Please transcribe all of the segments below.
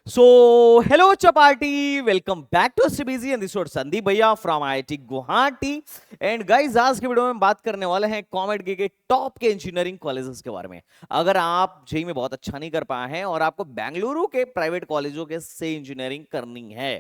So, hello Chapati, welcome back to SBZ and this is Sandeep भैया from IIT Guwahati and guys आज के video में बात करने वाले हैं कॉमेड के टॉप के इंजीनियरिंग कॉलेजेस के बारे में। अगर आप जेई में बहुत अच्छा नहीं कर पाए हैं और आपको बेंगलुरु के प्राइवेट कॉलेजों के से इंजीनियरिंग करनी है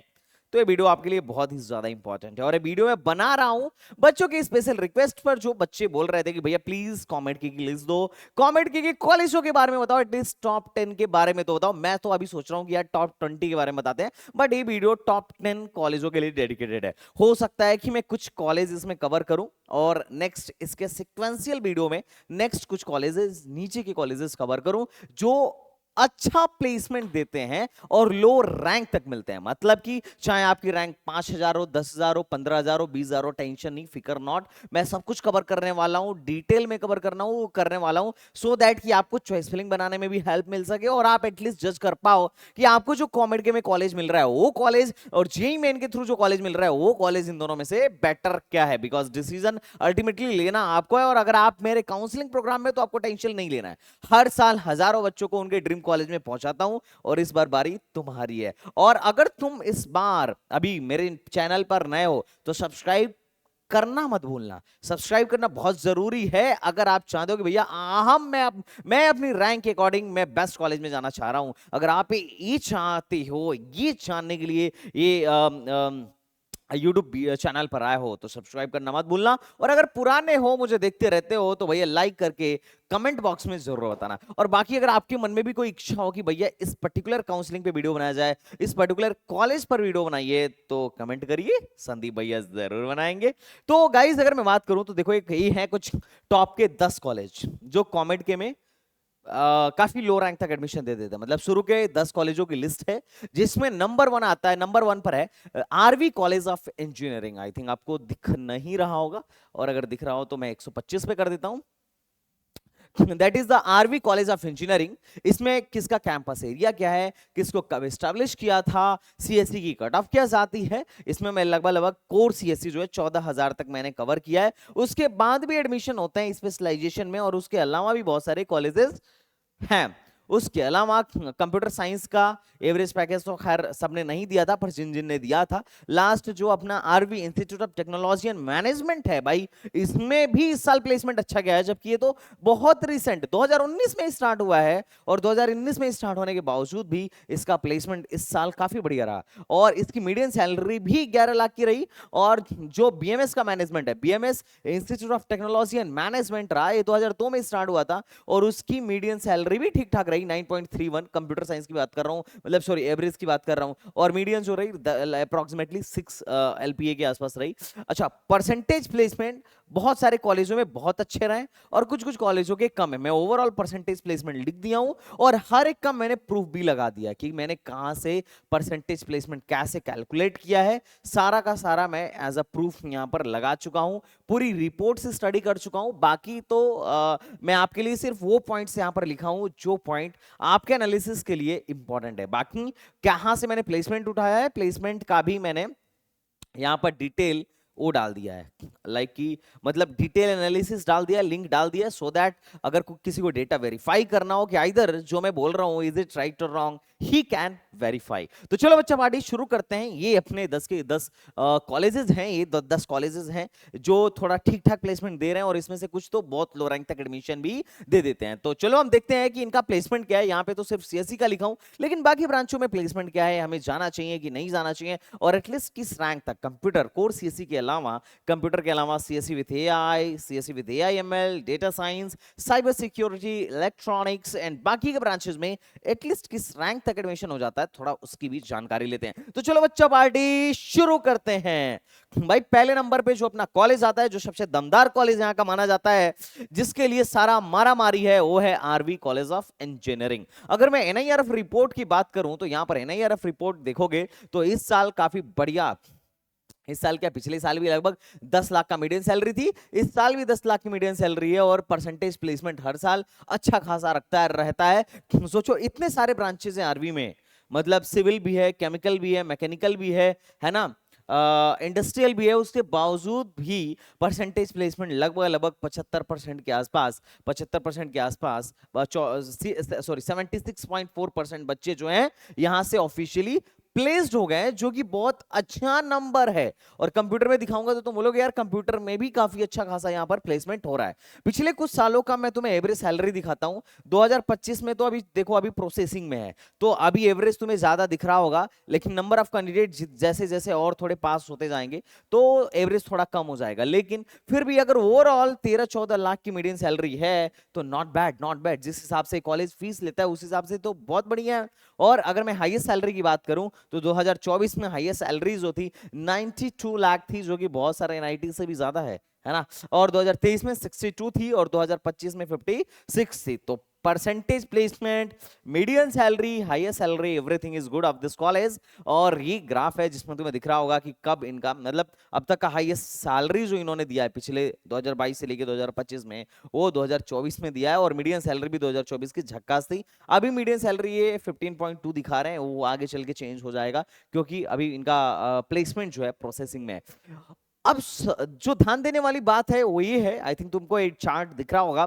तो ये वीडियो आपके लिए बहुत ही ज्यादा इंपॉर्टेंट है और ये वीडियो मैं बना रहा हूं बच्चों की स्पेशल रिक्वेस्ट पर। जो बच्चे बोल रहे थे कि भैया प्लीज कमेंट की लिस्ट दो, कमेंट की कॉलेजों के बारे में बताओ, एटलीस्ट टॉप 10 के बारे में तो बताओ। मैं तो अभी सोच रहा हूं कि यार टॉप 20 के बारे में बताते हैं, बट ये वीडियो टॉप 10 कॉलेजों के लिए डेडिकेटेड है। हो सकता है कि मैं कुछ कॉलेज इसमें कवर करूं और नेक्स्ट इसके सिक्वेंशियल वीडियो में नेक्स्ट कुछ कॉलेजेस नीचे के कॉलेजेस कवर करूं जो अच्छा प्लेसमेंट देते हैं और लो रैंक तक मिलते हैं। मतलब कि चाहे आपकी रैंक 5,000 हो, 10,000 हो, 15,000 हो, 20,000 हो, टेंशन नहीं, फिकर नॉट। मैं सब कुछ कवर करने वाला हूं, डिटेल में कवर करने वाला हूं सो दैट कि आपको चॉइस फिलिंग बनाने में भी हेल्प मिल सके और आप एटलीस्ट जज कर पाओ कि आपको जो कॉमेड के में कॉलेज मिल रहा है वो कॉलेज और जेईई मेन के थ्रू जो कॉलेज मिल रहा है वो कॉलेज इन दोनों में से बेटर क्या है। बिकॉज डिसीजन अल्टीमेटली लेना आपको है और अगर आप मेरे काउंसलिंग प्रोग्राम में तो आपको टेंशन नहीं लेना है। हर साल हजारों बच्चों को उनके ड्रीम कॉलेज में पहुंचाता हूं और इस बार बारी तुम्हारी है। और अगर तुम इस बार अभी मेरे चैनल पर नए हो तो सब्सक्राइब करना मत भूलना। सब्सक्राइब करना बहुत जरूरी है अगर आप चाहते हो कि भैया मैं अपनी रैंक के अकॉर्डिंग मैं बेस्ट कॉलेज में जाना चाह रहा हूं। अगर आप ये चाहते हो, ये जानने के लिए ये यूट्यूब चैनल पर आए हो तो सब्सक्राइब करना मत भूलना। और अगर पुराने हो, मुझे देखते रहते हो, तो भैया लाइक करके कमेंट बॉक्स में जरूर बताना। और बाकी अगर आपके मन में भी कोई इच्छा हो कि भैया इस पर्टिकुलर काउंसलिंग पे वीडियो बनाया जाए, इस पर्टिकुलर कॉलेज पर वीडियो बनाइए, तो कमेंट करिए, संदीप भैया जरूर बनाएंगे। तो गाइज अगर मैं बात करूं तो देखो एक ये है कुछ टॉप के 10 कॉलेज जो कॉमेड के में काफी लो रैंक तक एडमिशन दे देते हैं। मतलब शुरू के 10 कॉलेजों की लिस्ट है जिसमें नंबर 1 आता है। नंबर 1 पर है RV College of Engineering. I think आपको दिख नहीं रहा होगा और अगर दिख रहा हो तो मैं 125 पे कर देता हूं। That is the RV College of Engineering. इसमें किसका कैंपस एरिया क्या है, किसको कब स्टैब्लिश किया था, सीएससी की कट ऑफ क्या जाती है, इसमें मैं लगभग लगभग कोर सीएससी जो है 14,000 तक मैंने कवर किया है। उसके बाद भी एडमिशन होते हैं स्पेशलाइजेशन में और उसके अलावा भी बहुत सारे कॉलेजेस हैं। उसके अलावा कंप्यूटर साइंस का एवरेज पैकेज तो खैर सबने नहीं दिया था, पर जिन जिन ने दिया था लास्ट जो अपना RV Institute of Technology and Management है भाई, इसमें भी इस साल प्लेसमेंट अच्छा गया है। जबकि ये तो बहुत रिसेंट 2019 में स्टार्ट हुआ है और 2019 में स्टार्ट होने के बावजूद भी इसका प्लेसमेंट इस साल काफी बढ़िया रहा और इसकी मीडियन सैलरी भी 11 लाख की रही। और जो बीएमएस का मैनेजमेंट है, BMS institute of Technology and management रहा, ये 2002 में स्टार्ट हुआ था और उसकी मीडियन सैलरी भी ठीक ठाक रही 9.31। कंप्यूटर साइंस की बात कर रहा हूं, मतलब सॉरी एवरेज की बात कर रहा हूं और मीडियन जो रही अप्रोक्सीमेटली 6 एलपीए के आसपास रही। अच्छा, परसेंटेज प्लेसमेंट बहुत सारे कॉलेजों में बहुत अच्छे रहे और कुछ कुछ कॉलेजों के कम है। मैं ओवरऑल परसेंटेज प्लेसमेंट लिख दिया हूं और हर एक का मैंने प्रूफ भी लगा दिया कि मैंने कहां से परसेंटेज प्लेसमेंट कैसे कैलकुलेट किया है। सारा का सारा मैं एज अ प्रूफ यहां पर लगा चुका हूं, पूरी रिपोर्ट से स्टडी कर चुका हूं। बाकी तो मैं आपके लिए सिर्फ वो पॉइंट्स यहां पर लिखा हूं जो पॉइंट आपके एनालिसिस के लिए इंपॉर्टेंट है। बाकी कहां से मैंने प्लेसमेंट उठाया है, प्लेसमेंट का भी मैंने यहां पर डिटेल वो डाल दिया है, लाइक कि मतलब डिटेल एनालिसिस डाल दिया, लिंक डाल दिया सो दैट अगर किसी को डेटा वेरीफाई करना हो कि आइदर जो मैं बोल रहा हूं इज इट राइट और रॉन्ग, ही कैन वेरीफाई। तो चलो बच्चा पार्टी शुरू करते हैं। ये अपने 10 के 10 कॉलेजेस हैं, ये 10 कॉलेजेस हैं जो थोड़ा ठीक ठाक प्लेसमेंट दे रहे हैं और इसमें से कुछ तो बहुत लो रैंक तक एडमिशन भी दे देते हैं। तो चलो हम देखते हैं कि इनका प्लेसमेंट क्या है। यहाँ पे तो सिर्फ सीएससी का लिखा हूं, लेकिन बाकी ब्रांचों में प्लेसमेंट क्या है, हमें जाना चाहिए कि नहीं जाना चाहिए और एटलीस्ट किस रैंक तक। कंप्यूटर कोर सीएससी के अलावा, कंप्यूटर के अलावा CSC with AI, CSC with AIML, data science, cyber security, electronics and बाकी के ब्रांचेस में एटलीस्ट किस रैंक तक एडमिशन हो जाता है, थोड़ा उसकी भी जानकारी लेते हैं। तो चलो बच्चा पार्टी शुरू करते हैं। भाई पहले नंबर पे जो अपना कॉलेज आता है, जो सबसे दमदार कॉलेज यहां का माना जाता है, जिसके लिए सारा मारा मारी है, वो है आरवी कॉलेज ऑफ इंजीनियरिंग। अगर मैं एनआईआरएफ रिपोर्ट की बात करूं तो यहां पर एनआईआरएफ रिपोर्ट देखोगे तो इस साल काफी बढ़िया, इस साल क्या पिछले साल भी लगभग 10 लाख का मीडियन सैलरी थी, इस साल भी 10 लाख की मीडियन सैलरी है और परसेंटेज प्लेसमेंट हर साल अच्छा खासा रहता है। सोचो इतने सारे ब्रांचेस हैं आरवी में, मतलब सिविल भी है, केमिकल भी है, मैकेनिकल भी है ना, इंडस्ट्रियल भी है, उसके बावजूद भी परसेंटेज प्लेसमेंट लगभग लगभग 75% के आसपास, 75% के आसपास, सॉरी 76.4% बच्चे जो हैं यहां से ऑफिशियली प्लेस्ड हो गए, जो कि बहुत अच्छा नंबर है। और कंप्यूटर में दिखाऊंगा तो तुम बोलोगे यार कंप्यूटर में भी काफी अच्छा खासा यहां पर प्लेसमेंट हो रहा है। पिछले कुछ सालों का मैं तुम्हें एवरेज सैलरी दिखाता हूं। 2025 में तो अभी देखो अभी प्रोसेसिंग में है, तो अभी एवरेज तुम्हें ज्यादा दिख रहा होगा, लेकिन नंबर ऑफ कैंडिडेट जैसे जैसे और थोड़े पास होते जाएंगे तो एवरेज थोड़ा कम हो जाएगा। लेकिन फिर भी अगर ओवरऑल 13-14 लाख की मीडियन सैलरी है तो नॉट बैड, नॉट बैड। जिस हिसाब से कॉलेज फीस लेता है उस हिसाब से तो बहुत बढ़िया है। और अगर मैं हाईएस्ट सैलरी की बात करूं तो 2024 में हाईएस्ट सैलरी जो थी 92 लाख थी, जो कि बहुत सारे एनआईटी से भी ज्यादा है ना। और 2023 में 62 थी और 2025 में 56 थी। तो percentage placement, median salary, highest salary, everything is good of this college. और ये ग्राफ है जिसमें तुम्हें दिख रहा होगा कि कब इनका मतलब अब तक का हाईएस्ट सैलरी जो इन्होंने दिया है पिछले 2022 से लेके 2025 में, वो 2024 में दिया है। और मीडियन सैलरी भी 2024 की झक्कास थी। अभी मीडियन सैलरी ये 15.2 दिखा रहे हैं, वो आगे चल के चेंज हो जाएगा क्योंकि अभी इनका प्लेसमेंट जो है प्रोसेसिंग में है। अब जो ध्यान देने वाली बात है वो ये है, आई थिंक तुमको एक चार्ट दिख रहा होगा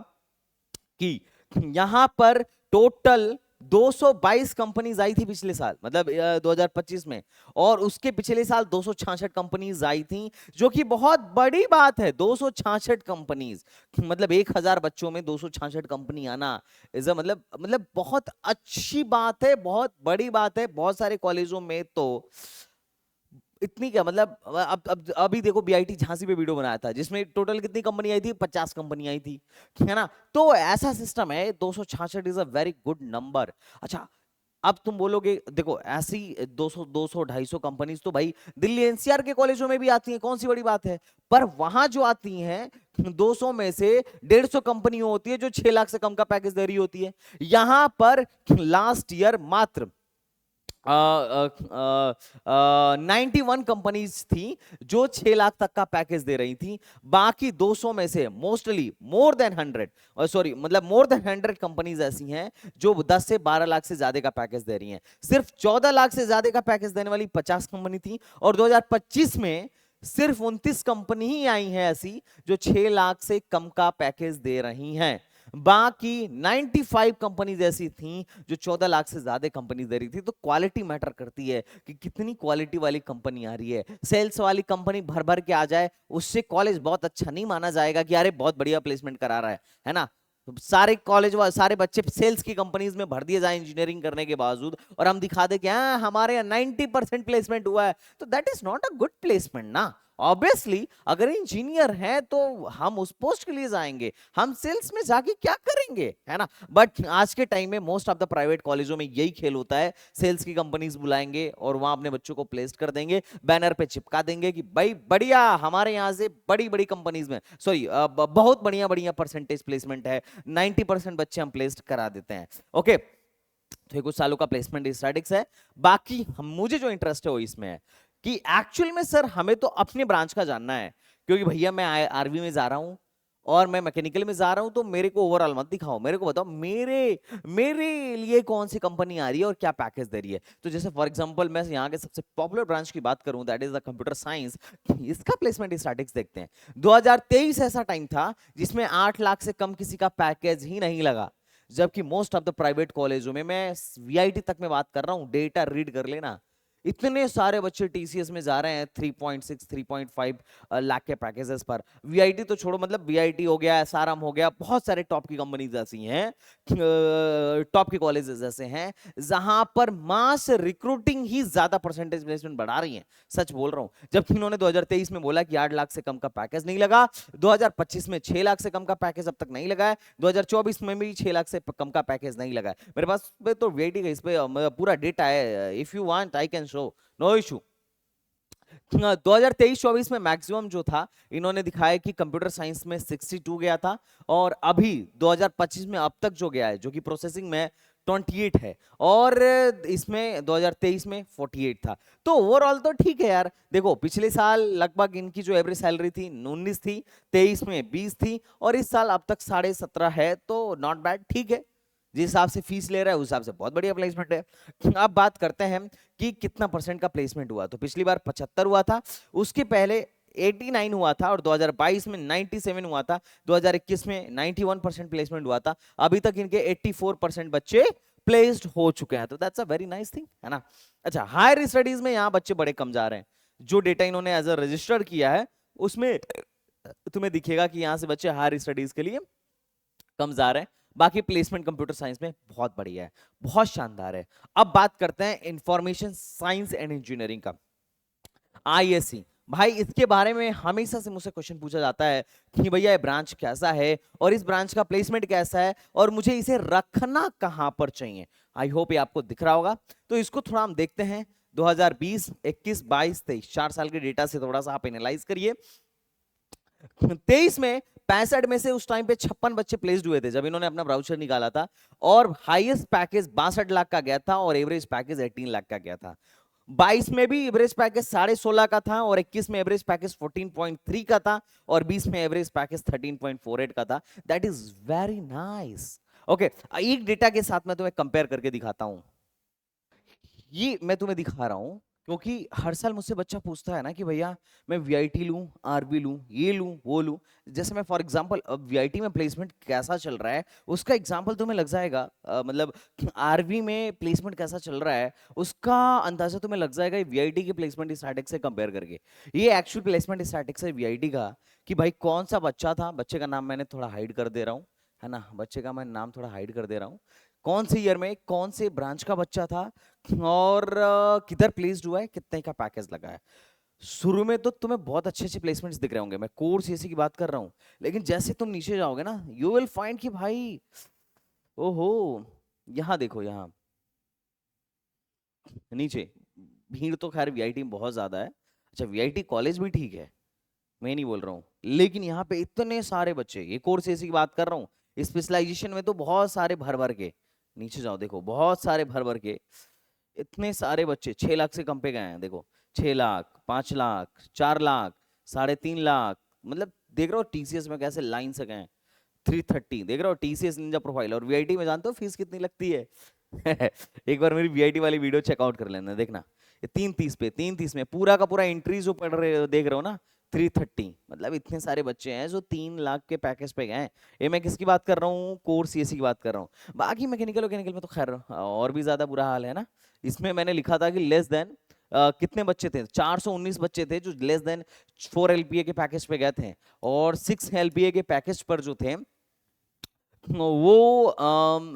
कि यहां पर टोटल 222 कंपनीज आई थी पिछले साल, मतलब 2025 में। और उसके पिछले साल 266 कंपनीज आई थी, जो कि बहुत बड़ी बात है। 266 कंपनीज, मतलब 1000 बच्चों में 266 कंपनी आना इज मतलब बहुत अच्छी बात है, बहुत बड़ी बात है। बहुत सारे कॉलेजों में तो इतनी क्या मतलब, अब अभी देखो बीआईटी झांसी पे वीडियो बनाया था जिसमें टोटल कितनी कंपनी आई थी, 50 कंपनी आई थी, है ना। तो ऐसा सिस्टम है, 266 is a very good number. अच्छा, अब तुम बोलोगे देखो ऐसी 200 200 250 कंपनीज तो भाई दिल्ली एनसीआर के कॉलेजों में भी आती हैं, कौन सी बड़ी बात है। पर वहां जो आती हैं 200 में से 150 कंपनी होती है जो 6 लाख से कम का पैकेज दे रही होती है। यहां पर लास्ट ईयर मात्र 91 कंपनीज थी जो 6 लाख तक का पैकेज दे रही थी। बाकी 200 में से मोस्टली मोर देन 100 कंपनीज ऐसी हैं जो 10 से 12 लाख से ज्यादा का पैकेज दे रही हैं। सिर्फ 14 लाख से ज्यादा का पैकेज देने वाली 50 कंपनी थी। और 2025 में सिर्फ 29 कंपनी ही आई हैं ऐसी जो 6 लाख से कम का पैकेज दे रही हैं। बाकी 95 कंपनीज ऐसी थीं जो 14 लाख से ज्यादा कंपनीज दे रही थी। तो क्वालिटी मैटर करती है कि कितनी क्वालिटी वाली कंपनी आ रही है। सेल्स वाली कंपनी भर भर के आ जाए, उससे कॉलेज बहुत अच्छा नहीं माना जाएगा कि अरे बहुत बढ़िया प्लेसमेंट करा रहा है ना। तो सारे कॉलेज सारे बच्चे सेल्स की कंपनीज में भर दिए जाए इंजीनियरिंग करने के बावजूद, और हम दिखा दे कि हाँ हमारे यहाँ 90% प्लेसमेंट हुआ है, तो that is not a good placement ना। ऑब्वियसली अगर इंजीनियर है तो हम उस पोस्ट के लिए जाएंगे, हम सेल्स में जाके क्या करेंगे, है ना। बट आज के टाइम में मोस्ट ऑफ द प्राइवेट कॉलेजों में यही खेल होता है, सेल्स की कंपनीज बुलाएंगे और वहां अपने बच्चों को प्लेस कर देंगे, बैनर पे चिपका देंगे कि भाई बढ़िया हमारे यहां से बड़ी बड़ी कंपनीज में सॉरी बहुत बढ़िया बढ़िया परसेंटेज प्लेसमेंट है, 90% बच्चे हम प्लेस्ड करा देते हैं। ओके, तो कुछ सालों का प्लेसमेंट स्टैटिक्स है। बाकी मुझे जो इंटरेस्ट है वो इसमें है कि एक्चुअल में सर हमें तो अपने ब्रांच का जानना है, क्योंकि भैया मैं आरवी में जा रहा हूं और मैं मैकेनिकल में जा रहा हूं, तो मेरे को ओवरऑल मत दिखाओ, मेरे को बताओ मेरे मेरे लिए कौन सी कंपनी आ रही है और क्या पैकेज दे रही है। तो जैसे फॉर एग्जांपल मैं यहाँ के सबसे पॉपुलर ब्रांच की बात करूं, that is the computer science. इसका प्लेसमेंट स्टैटिक्स देखते हैं। 2023 ऐसा टाइम था जिसमें 8 लाख से कम किसी का पैकेज ही नहीं लगा, जबकि मोस्ट ऑफ द प्राइवेट कॉलेजों में, मैं वीआईटी तक में बात कर रहा हूं, डेटा रीड कर लेना, इतने सारे बच्चे टीसीएस में जा रहे हैं 3.6 3.5 लाख के पैकेजेस पर। वीआईटी तो छोड़ो, मतलब वीआईटी हो गया, एसआरएम हो गया, बहुत सारे टॉप की कंपनीज ऐसी हैं, टॉप के कॉलेजेस ऐसे हैं जहां पर मास रिक्रूटिंग ही ज्यादा परसेंटेज प्लेसमेंट बढ़ा रही है। सच बोल रहा हूं। जबकि इन्होंने 2023 में बोला कि 8 लाख से कम का पैकेज नहीं लगा, 2025 में 6 लाख से कम का पैकेज अब तक नहीं लगा है, 2024 में भी 6 लाख से कम का पैकेज नहीं लगा है। मेरे पास तो वीआईटी का इस पे पूरा डेटा है, if you want I can show, no issue. 2023-24 में मैक्सिमम जो था इन्होंने दिखाया कि कंप्यूटर साइंस में 62 गया था, और अभी 2025 में अब तक जो गया है, जो कि प्रोसेसिंग में 28 है, और इसमें 2023 में 48 था। तो ओवरऑल तो ठीक है यार। देखो पिछले साल लगभग इनकी जो एवरेज सैलरी थी 19 थी, 23 में 20 थी, और इस साल अब तक 17.5 है, तो नॉट बैड, ठीक है। जिस हिसाब से फीस ले रहा है उस हिसाब से बहुत बढ़िया प्लेसमेंट है। अब बात करते हैं कि कितना परसेंट का प्लेसमेंट हुआ। तो पिछली बार 75 हुआ था, उसके पहले 89 हुआ था, और 2022 में 97 हुआ था, 2021 में 91% प्लेसमेंट हुआ था। अभी तक इनके 84% बच्चे प्लेस्ड हो चुके हैं, तो that's a very nice thing, है ना। अच्छा, हायर स्टडीज में यहाँ बच्चे बड़े कम जा रहे हैं। जो डेटा इन्होंने एज अ रजिस्टर किया है उसमें तुम्हें दिखेगा कि यहाँ से बच्चे हायर स्टडीज के लिए कम जा रहे हैं। बाकी प्लेसमेंट कंप्यूटर साइंस में बहुत बढ़िया है, बहुत शानदार है। अब बात करते हैं इंफॉर्मेशन साइंस एंड इंजीनियरिंग का, आईएससी। भाई इसके बारे में हमेशा से मुझसे क्वेश्चन पूछा जाता है कि भैया ये ब्रांच कैसा है और इस ब्रांच का प्लेसमेंट कैसा है और मुझे इसे रखना कहां पर चाहिए। आई होप ये आपको दिख रहा होगा। तो इसको थोड़ा हम देखते हैं 2020, 21, 22, 23 4 साल के डेटा से थोड़ा सा आप एनालाइज करिए। 23 में 65 में से उस टाइम पे 56 बच्चे प्लेस्ड हुए थे जब इन्होंने अपना ब्राउचर निकाला था, और हाईएस्ट पैकेज 62 लाख का गया था और एवरेज पैकेज 18 लाख का गया था। 22 में भी एवरेज पैकेज 16.5 का था, और 21 में एवरेज पैकेज 14.3 का था, और 20 में एवरेज पैकेज 13.48 का था। That is very nice. Okay, एक डेटा के साथ मैं तुम्हें कंपेयर करके दिखाता हूं। ये मैं तुम्हें दिखा रहा हूं क्योंकि हर साल मुझसे बच्चा पूछता है ना कि भैया मैं वीआईटी लूं, आरबी लूं, ये लूं, वो लूं। जैसे मैं फॉर एग्जांपल अब वीआईटी में प्लेसमेंट कैसा चल रहा है उसका एग्जांपल तुम्हें लग जाएगा, मतलब आरबी में प्लेसमेंट कैसा चल रहा है उसका अंदाजा तुम्हें लग जाएगा वीआईटी के प्लेसमेंट स्टैटिक्स से कंपेयर करके। ये एक्चुअल प्लेसमेंट स्टैटिक्स है वीआईटी का कि भाई कौन सा बच्चा था, बच्चे का नाम मैंने थोड़ा हाइड कर दे रहा हूँ, है ना, बच्चे का मैं नाम थोड़ा हाइड कर दे रहा हूँ, कौन से ईयर में कौन से ब्रांच का बच्चा था और किधर प्लेस्ड हुआ है, कितने का पैकेज लगा है। शुरू में तो तुम्हें बहुत अच्छे अच्छे प्लेसमेंट्स दिख रहे होंगे, मैं कोर्स एसी की बात कर रहा हूँ, लेकिन जैसे तुम नीचे जाओगे ना यू विल फाइंड कि भाई ओहो, यहाँ देखो, यहाँ नीचे भीड़ तो खैर वीआईटी में बहुत ज्यादा है। अच्छा, वीआईटी कॉलेज भी ठीक है, मैं नहीं बोल रहा हूँ, लेकिन यहाँ पे इतने सारे बच्चे, ये कोर्स एसी की बात कर रहा हूँ, स्पेशलाइजेशन में तो बहुत सारे भर भर के, नीचे जाओ देखो बहुत सारे भर भर के, इतने सारे बच्चे 6 लाख से कम पे गए हैं। देखो 6 लाख, 5 लाख, 4 लाख, 3.5 लाख, मतलब देख रहे हो टीसीएस में कैसे लाइन से गए। 330 देख रहे हो टीसीएस निंजा प्रोफाइल, और वीआईटी में जानते हो फीस कितनी लगती है? एक बार मेरी वीआईटी वाली वीडियो चेकआउट कर लेना, देखना 330 में पूरा का पूरा एंट्री जो पढ़ रहे हो देख रहे हो ना 330, मतलब इतने सारे बच्चे हैं जो 3 लाख के पैकेज पे गए। ये मैं किसकी बात कर रहा हूँ? कोर्स सीएससी की बात कर रहा हूँ। बाकी मैकेनिकल में तो खैर और भी ज्यादा बुरा हाल है ना। इसमें मैंने लिखा था कि लेस देन कितने बच्चे थे, 419 बच्चे थे जो लेस देन 4 एलपीए के पैकेज पे गए थे, और 6 एलपीए के पैकेज पर जो थे वो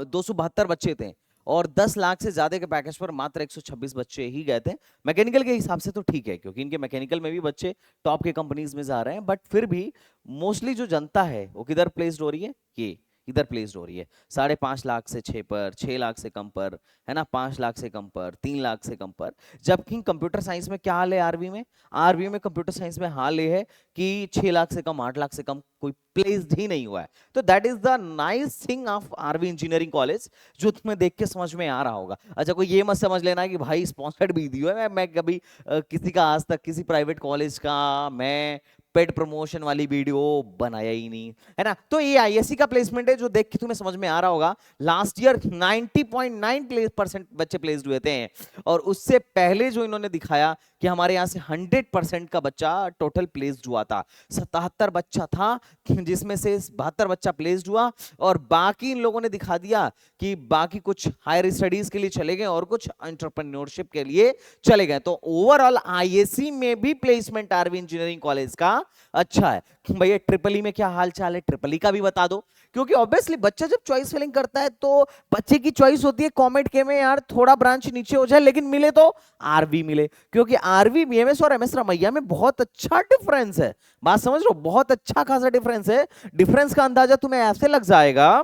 272 बच्चे थे, और 10 लाख से ज्यादा के पैकेज पर मात्र 126 बच्चे ही गए थे। मैकेनिकल के हिसाब से तो ठीक है क्योंकि इनके मैकेनिकल में भी बच्चे टॉप के कंपनीज में जा रहे हैं, बट फिर भी मोस्टली जो जनता है वो किधर प्लेस्ड हो रही है? ये इधर प्लेस्ड हो रही है 5.5 लाख से 6 पर, 6 लाख से कम पर, है ना, 5 लाख से कम पर, 3 लाख से कम पर। जबकि कंप्यूटर साइंस में क्या हाल है? आरबी में कंप्यूटर साइंस में हाल ये है कि 6 लाख से कम, 8 लाख से कम कोई प्लेस्ड ही नहीं हुआ है। तो that is the nice thing of RB Engineering College, जो तुम्हें देख के समझ में आ रहा होगा। अच्छा, कोई ये मत समझ लेना कि भाई स्पॉन्सर्ड भी दिया है, मैं कभी किसी का आज तक किसी प्राइवेट कॉलेज का मैं पेड प्रमोशन वाली वीडियो बनाया ही नहीं, है ना। तो ये आईएससी का प्लेसमेंट है जो देख के तुम्हें समझ में आ रहा होगा। लास्ट ईयर 90.9% बच्चे प्लेस्ड हुए थे, और उससे पहले जो इन्होंने दिखाया कि हमारे यहाँ से 100% का बच्चा टोटल प्लेस्ड हुआ था। 77 बच्चा था जिसमें से 72 बच्चा प्लेस्ड हुआ, और बाकी इन लोगों ने दिखा दिया कि बाकी कुछ हायर स्टडीज के लिए चले गए और कुछ एंटरप्रेन्योरशिप के लिए चले गए। तो ओवरऑल आईएससी में भी प्लेसमेंट आरवी इंजीनियरिंग कॉलेज का अच्छा है। भैया ट्रिपल ई में क्या हाल चाल है, ट्रिपल ई का भी बता दो, क्योंकि ऑब्वियसली बच्चा जब चॉइस फिलिंग करता है तो बच्चे की चॉइस होती है कॉमेड के में यार थोड़ा ब्रांच नीचे हो जाए लेकिन मिले तो आरवी मिले, क्योंकि आरवी बीएमएस और एमएस रामैया में बहुत अच्छा डिफरेंस है। बात समझ लो, बहुत अच्छा खासा डिफरेंस है। डिफरेंस का अंदाजा तुम्हें ऐसे लग जाएगा,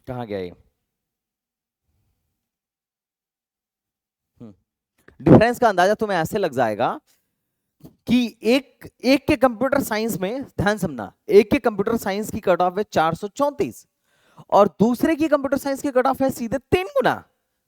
कहां गया ये, डिफरेंस का अंदाजा तुम्हें ऐसे लग जाएगा कि एक के कंप्यूटर साइंस में, ध्यान समझना, एक के कंप्यूटर साइंस की कट ऑफ है 434 और दूसरे की कंप्यूटर साइंस की कट ऑफ है सीधे 3 गुना।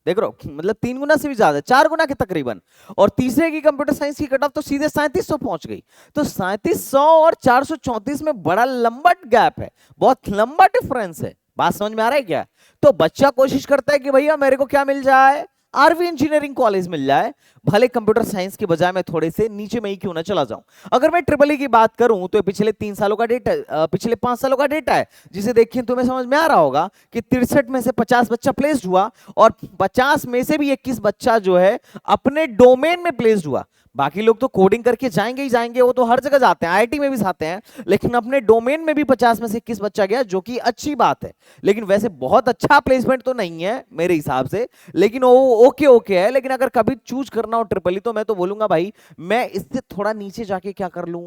देख रहे हो, मतलब 3 गुना से भी ज्यादा, 4 गुना के तकरीबन। और तीसरे की कंप्यूटर साइंस की कट ऑफ तो सीधे 3700 पहुंच गई। तो 3700 और 434 में बड़ा लंबा गैप है, बहुत लंबा डिफरेंस है। बात समझ में आ रहा है क्या? तो बच्चा कोशिश करता है कि भैया मेरे को क्या मिल जाए, आरवी इंजीनियरिंग कॉलेज मिल जाए, भले कंप्यूटर साइंस के बजाय मैं थोड़े से नीचे में ही क्यों ना चला जाऊं। अगर मैं ट्रिपल ई की बात करूं तो पिछले 3 सालों का डेटा, पिछले 5 सालों का डेटा है, जिसे देखिए तुम्हें समझ में आ रहा होगा कि 63 में से 50 बच्चा प्लेस्ड हुआ, और 50 में से भी 21 बच्चा जो है अपने डोमेन में प्लेस्ड हुआ। बाकी लोग तो कोडिंग करके जाएंगे ही जाएंगे, वो तो हर जगह जाते हैं, आईआईटी में भी जाते हैं, लेकिन अपने डोमेन में भी 50 में से 21 बच्चा गया, जो कि अच्छी बात है। लेकिन वैसे बहुत अच्छा प्लेसमेंट तो नहीं है मेरे हिसाब से, लेकिन वो ओके ओके है। लेकिन अगर कभी चूज करना हो ट्रिपल ई तो मैं तो बोलूंगा भाई मैं इससे थोड़ा नीचे जाके क्या कर लूं,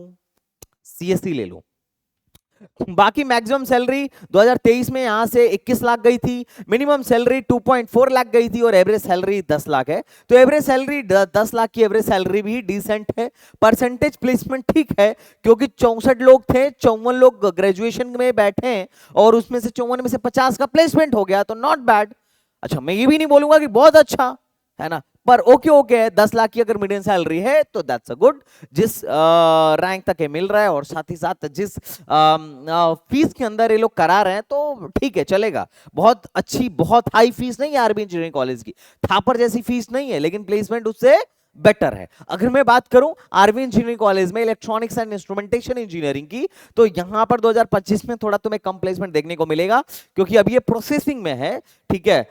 सीएससी ले लूं। बाकी मैक्सिमम सैलरी 2023 में यहां से 21 लाख गई थी, मिनिमम सैलरी 2.4 लाख गई थी, और एवरेज सैलरी 10 लाख है। तो एवरेज सैलरी 10 लाख की एवरेज सैलरी भी डिसेंट है। परसेंटेज प्लेसमेंट ठीक है, क्योंकि 64 लोग थे, 54 लोग ग्रेजुएशन में बैठे हैं, और उसमें से 54 में से 50 का प्लेसमेंट हो गया, तो नॉट बैड। अच्छा, मैं ये भी नहीं बोलूंगा कि बहुत अच्छा है ना, पर ओके ओके है। 10 लाख की अगर मीडियम सैलरी है तो दैट्स अ गुड, जिस रैंक तक ये मिल रहा है, और साथ ही साथ जिस फीस के अंदर ये लोग करा रहे हैं, तो ठीक है, चलेगा। बहुत अच्छी, बहुत हाई फीस नहीं है आरबी इंजीनियरिंग कॉलेज की, थापर जैसी फीस नहीं है, लेकिन प्लेसमेंट उससे बेटर है। अगर मैं बात करूं आरवी इंजीनियरिंग कॉलेज में इलेक्ट्रॉनिक्स एंड इंस्ट्रूमेंटेशन इंजीनियरिंग की, तो यहां पर 2025 में थोड़ा तुम्हें कम प्लेसमेंट देखने को मिलेगा, क्योंकि अब ये प्रोसेसिंग में है, ठीक है।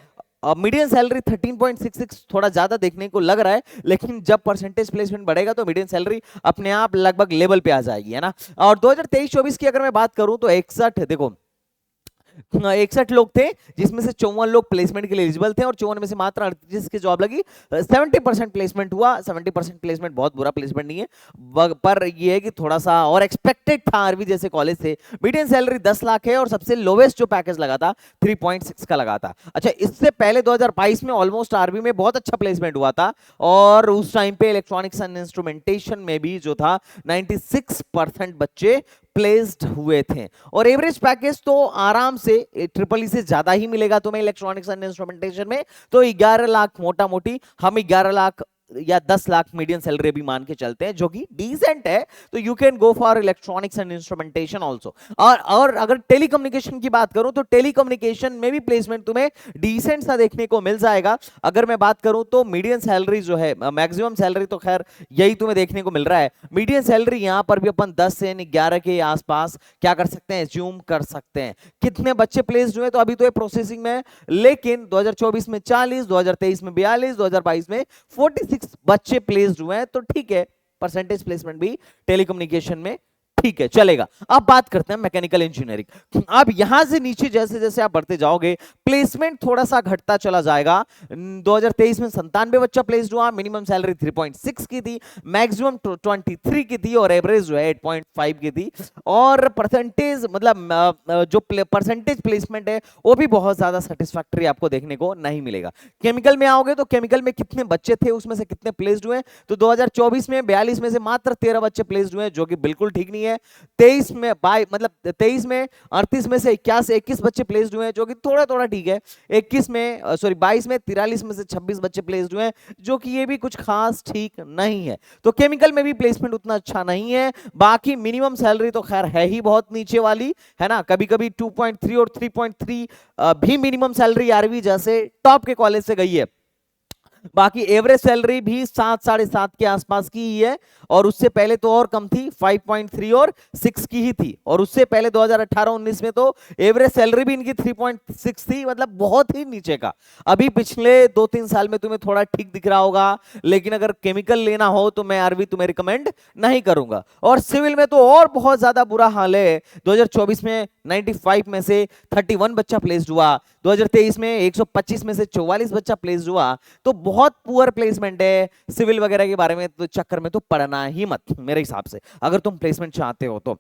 मीडियम सैलरी 13.66 थोड़ा ज्यादा देखने को लग रहा है, लेकिन जब परसेंटेज प्लेसमेंट बढ़ेगा तो मीडियम सैलरी अपने आप लगभग लेवल पे आ जाएगी, है ना। और 2023-24 की अगर मैं बात करूं तो 61, देखो 61 लोग थे, जिसमें से 54 लोग प्लेसमेंट के लिए एलिजिबल थे, और 54 में से मात्र 38 की जॉब लगी। 70% प्लेसमेंट हुआ। 70% प्लेसमेंट बहुत बुरा प्लेसमेंट नहीं है, पर यह है कि थोड़ा सा और एक्सपेक्टेड था आरवी जैसे कॉलेज से। मीडियम सैलरी 10 लाख है, और सबसे लोवेस्ट जो पैकेज लगा था 3.6 का लगा था। अच्छा, इससे पहले 2022 में ऑलमोस्ट आरवी में बहुत अच्छा प्लेसमेंट हुआ था, और उस टाइम पे इलेक्ट्रॉनिक्स एंड इंस्ट्रूमेंटेशन में भी जो था 96% बच्चे प्लेस्ड हुए थे। और एवरेज पैकेज तो आराम से ट्रिपल ई से ज्यादा ही मिलेगा तुम्हें इलेक्ट्रॉनिक्स एंड इंस्ट्रूमेंटेशन में, तो 11 लाख मोटा मोटी, हम 11 लाख या 10 लाख मीडियम सैलरी भी मान के चलते हैं, जो कि डिसेंट है। तो you can go for electronics and instrumentation also. और अगर टेलीकम्युनिकेशन की बात करूं तो टेलीकम्युनिकेशन में भी प्लेसमेंट तुम्हें डिसेंट सा देखने को मिल जाएगा। अगर मैं बात करूं तो मीडियम सैलरी जो है, मैक्सिमम सैलरी तो खैर यही तुम्हें देखने को मिल रहा है। मीडियम सैलरी यहां पर भी अपन 10 से 11 के आसपास क्या कर सकते हैं, ज्यूम कर सकते हैं। कितने बच्चे प्लेस्ड हुए तो अभी तो ये प्रोसेसिंग में है, लेकिन 2024 में 40, 2023 में 42, 2022 में 46 बच्चे प्लेस्ड हुए हैं, तो ठीक है, परसेंटेज प्लेसमेंट भी टेलीकम्युनिकेशन में ठीक है, चलेगा। अब बात करते हैं मैकेनिकल इंजीनियरिंग। अब यहां से नीचे जैसे जैसे आप बढ़ते जाओगे प्लेसमेंट थोड़ा सा घटता चला जाएगा। 2023 में 97 बच्चा प्लेस्ड हुआ, मिनिमम सैलरी 3.6 की थी, मैक्सिमम 23 की थी, और एवरेज जो है 8.5 की थी। और परसेंटेज मतलब जो परसेंटेज प्लेसमेंट है वो भी बहुत ज्यादा सेटिस्फैक्टरी आपको देखने को नहीं मिलेगा। केमिकल में आओगे तो केमिकल में कितने बच्चे थे, उसमें से कितने प्लेस्ड हुए, तो 2024 में 42 में से मात्र 13 बच्चे प्लेस्ड हुए, जो कि बिल्कुल ठीक नहीं है। 23 में 23 में 38 में से 21 बच्चे प्लेस्ड हुए हैं, जो कि थोड़ा थोड़ा ठीक है। 22 में 43 में से 26 बच्चे प्लेस्ड हुए हैं, जो कि ये भी कुछ खास ठीक नहीं है। तो केमिकल में भी प्लेसमेंट उतना अच्छा नहीं है। बाकी मिनिमम सैलरी तो खैर है ही बहुत नीचे वाली, है ना। कभी कभी 2.3 और 3.3 भी मिनिमम सैलरी आरवी जैसे टॉप के कॉलेज से गई है। बाकी एवरेज सैलरी भी 7, 7.5 के आसपास की ही है, और उससे पहले तो और कम थी, 5.3 और 6 की ही थी। और उससे पहले 2018-19 में तो एवरेज सैलरी भी इनकी 3.6 थी, मतलब बहुत ही नीचे का। अभी पिछले 2-3 साल में तुम्हें थोड़ा ठीक दिख रहा होगा, लेकिन अगर केमिकल लेना हो तो मैं आरवी तुम्हें रिकमेंड नहीं करूंगा। और सिविल में तो और बहुत ज्यादा बुरा हाल है। 2024 में 95 में से 31 बच्चा प्लेस्ड हुआ, 2023 में 125 में से 44 बच्चा प्लेस्ड हुआ, तो बहुत पुअर प्लेसमेंट है। सिविल वगैरह के बारे में तो चक्कर में तो पढ़ना ही मत मेरे हिसाब से, अगर तुम प्लेसमेंट चाहते हो तो।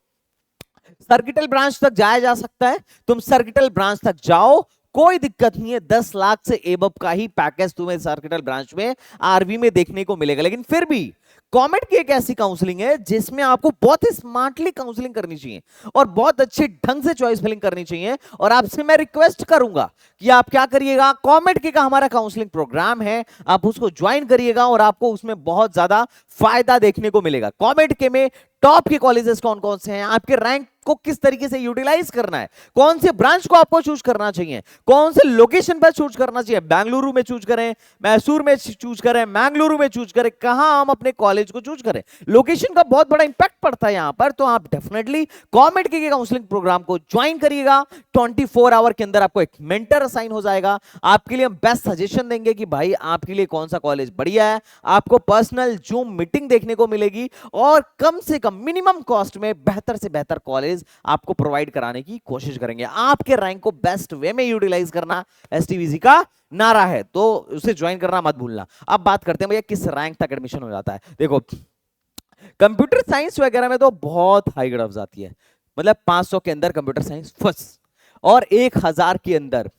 सर्किटल ब्रांच तक जाया जा सकता है, तुम सर्किटल ब्रांच तक जाओ, कोई दिक्कत नहीं है। 10 लाख से एबव का ही पैकेज तुम्हें सर्किटल ब्रांच में आरवी में देखने को मिलेगा। लेकिन फिर भी कॉमेट की एक ऐसी काउंसलिंग है जिसमें आपको बहुत ही स्मार्टली काउंसलिंग करनी चाहिए और बहुत अच्छे ढंग से चॉइस फिलिंग करनी चाहिए। और आपसे मैं रिक्वेस्ट करूंगा कि आप क्या करिएगा, कॉमेट के का हमारा काउंसलिंग प्रोग्राम है, आप उसको ज्वाइन करिएगा और आपको उसमें बहुत ज्यादा फायदा देखने को मिलेगा। कॉमेट के में टॉप के कॉलेजेस कौन कौन से हैं, आपके रैंक को किस तरीके से यूटिलाइज करना है, कौन से ब्रांच को आपको चूज करना चाहिए, कौन से लोकेशन पर चूज करना चाहिए, बेंगलुरु में चूज करें, मैसूर में चूज करें, मैंगलुरु में चूज करें, कहां हम अपने कॉलेज को चूज करें, लोकेशन का बहुत बड़ा इंपैक्ट पड़ता है यहां पर। तो आप डेफिनेटली कॉमेट के काउंसलिंग प्रोग्राम को ज्वाइन करिएगा। 24 आवर के अंदर आपको एक मेंटर असाइन हो जाएगा, आपके लिए हम बेस्ट सजेशन देंगे कि भाई आपके लिए कौन सा कॉलेज बढ़िया है, आपको पर्सनल जूम मीटिंग देखने को मिलेगी और कम से कम मिनिमम कॉस्ट में बेहतर से बेहतर कॉलेज आपको प्रोवाइड कराने की कोशिश करेंगे। आपके रैंक को बेस्ट वे में यूटिलाइज करना एसटीवीजी का नारा है, तो उसे ज्वाइन करना मत भूलना। अब बात करते हैं भैया किस रैंक तक एडमिशन हो जाता है। देखो कंप्यूटर साइंस वगैरह में तो बहुत हाई कट ऑफ आती है, मतलब 500 के अंदर कंप्यूटर साइंस फर्स्ट और 1000 के अंदर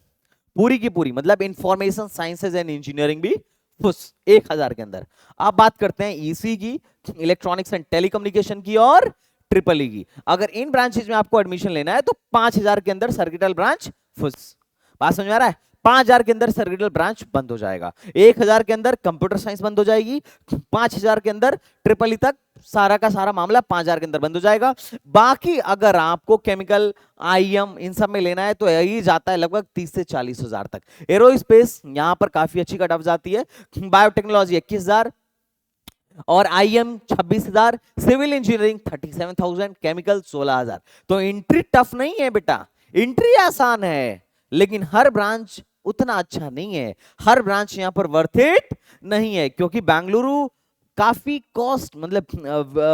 पूरी की पूरी मतलब इंफॉर्मेशन साइंसेज एंड इंजीनियरिंग भी फुस 1000 के अंदर। अब बात करते हैं ईसी की, इलेक्ट्रॉनिक्स एंड टेलीकम्युनिकेशन की और ट्रिपल ई की। अगर इन ब्रांचेज में आपको एडमिशन लेना है तो 5000 के अंदर सर्किटल ब्रांच फुस। बात समझ में आ रहा है? 5000 के अंदर सर्किटल ब्रांच बंद हो जाएगा, 1000 के अंदर कंप्यूटर साइंस बंद हो जाएगी, 5000 के अंदर ट्रिपल ई तक सारा का सारा मामला 5000 के अंदर बंद हो जाएगा। बाकी अगर आपको केमिकल आईएम इन सब में लेना है तो यही जाता है लगभग 30 से 40 हजार तक। एरोस्पेस यहां पर काफी अच्छी कट ऑफ जाती है, बायोटेक्नोलॉजी 21000 और आईएम 26000, सिविल इंजीनियरिंग 37000, केमिकल 16000। तो एंट्री टफ नहीं है बेटा, एंट्री आसान है, लेकिन हर ब्रांच उतना अच्छा नहीं है, हर ब्रांच यहां पर वर्थ इट नहीं है, क्योंकि बेंगलुरु काफी कॉस्ट मतलब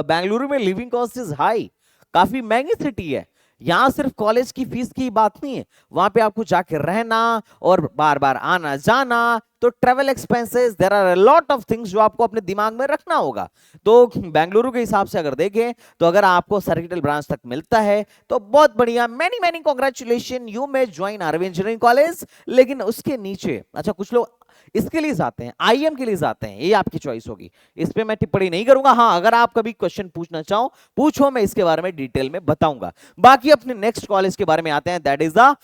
बेंगलुरु में लिविंग कॉस्ट इज हाई, काफी महंगी सिटी है। यहां सिर्फ कॉलेज की फीस की बात नहीं है, वहां पे आपको जाके रहना और बार बार आना जाना, तो travel expenses, there are a lot of things जो आपको अपने दिमाग में रखना होगा। तो बेंगलुरु के हिसाब से अगर देखें तो अगर आपको सर्किटल ब्रांच तक मिलता है तो बहुत बढ़िया, many many congratulation, you may join RV Engineering College. लेकिन उसके नीचे अच्छा कुछ लोग इसके लिए जाते हैं, आईएम के लिए जाते हैं, ये आपकी चॉइस होगी, इस पे मैं टिप्पणी नहीं करूंगा। हाँ अगर आप कभी क्वेश्चन पूछना चाहो पूछो, मैं इसके बारे में डिटेल में बताऊंगा। बाकी अपने नेक्स्ट कॉलेज के बारे में आते हैं, that is the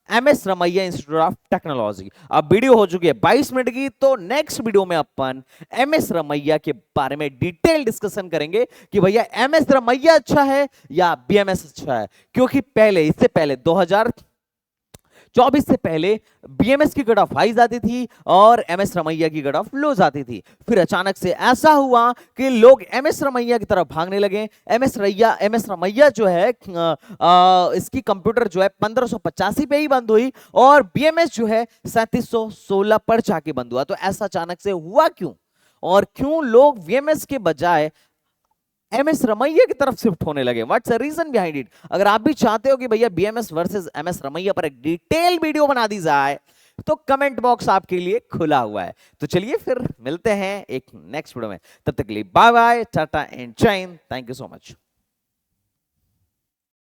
MS Ramaiah Institute of Technology. अब वीडियो हो चुकी है 22 मिनट की, तो नेक्स्ट वीडियो में अपन एमएस रमैया के बारे में डिटेल डिस्कशन करेंगे कि भैया एमएस रमैया अच्छा है या बीएमएस अच्छा है। क्योंकि पहले इससे पहले 2024 से पहले बीएमएस की कट ऑफ हाई जाती थी और एमएस रमैया की कट ऑफ लो जाती थी। फिर अचानक से ऐसा हुआ कि लोग एमएस रमैया की तरफ भागने लगे। एमएस रमैया जो है इसकी कंप्यूटर जो है 1585 पे ही बंद हुई और बीएमएस जो है 3716 पर जाके बंद हुआ। तो ऐसा अचानक से हुआ क्यों, और क्यों लोग बीएमएस के बजाय एमएस रमैया की तरफ शिफ्ट होने लगे, what's the reason behind it. अगर आप भी चाहते हो कि भैया बीएमएस वर्सेस एमएस रमैया पर एक डिटेल वीडियो बना दी जाए तो कमेंट बॉक्स आपके लिए खुला हुआ है। तो चलिए फिर मिलते हैं एक नेक्स्ट वीडियो में, तब तक के लिए बाय बाय, टाटा एंड जय Hind, thank you so much.